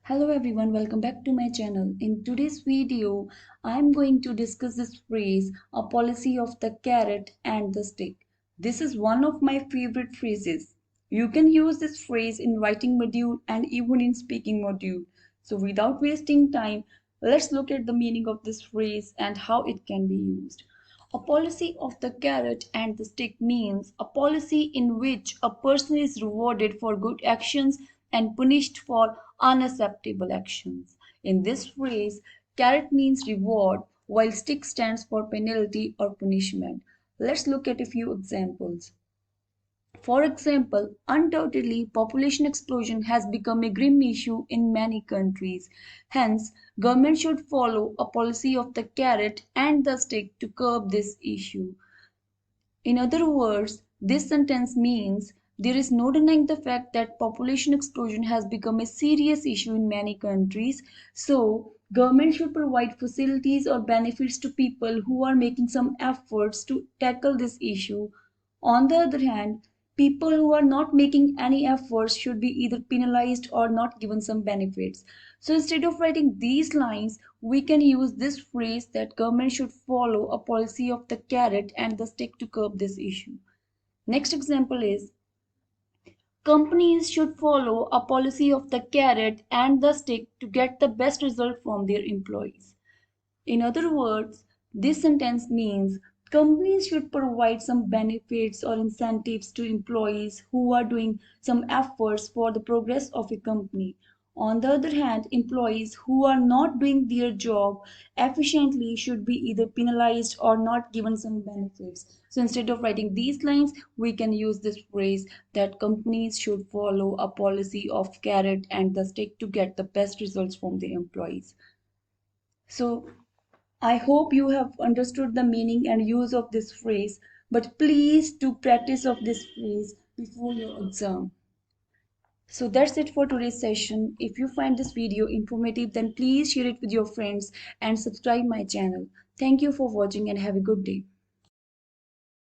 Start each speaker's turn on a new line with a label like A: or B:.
A: Hello everyone, welcome back to my channel. In today's video, I am going to discuss this phrase, a policy of the carrot and the stick. This is one of my favorite phrases. You can use this phrase in writing module and even in speaking module. So without wasting time, let's look at the meaning of this phrase and how it can be used. A policy of the carrot and the stick means a policy in which a person is rewarded for good actions and punished for unacceptable actions. In this phrase, carrot means reward while stick stands for penalty or punishment. Let's look at a few examples. For example, undoubtedly, population explosion has become a grim issue in many countries. Hence, government should follow a policy of the carrot and the stick to curb this issue. In other words, this sentence means there is no denying the fact that population explosion has become a serious issue in many countries. So, government should provide facilities or benefits to people who are making some efforts to tackle this issue. On the other hand, people who are not making any efforts should be either penalized or not given some benefits. So instead of writing these lines, we can use this phrase that government should follow a policy of the carrot and the stick to curb this issue. Next example is companies should follow a policy of the carrot and the stick to get the best result from their employees. In other words, this sentence means companies should provide some benefits or incentives to employees who are doing some efforts for the progress of a company. On the other hand, employees who are not doing their job efficiently should be either penalized or not given some benefits. So instead of writing these lines, we can use this phrase that companies should follow a policy of carrot and the stick to get the best results from the employees. So I hope you have understood the meaning and use of this phrase, but please do practice of this phrase before your exam. So that's it for today's session. If you find this video informative, then please share it with your friends and subscribe my channel. Thank you for watching and have a good day.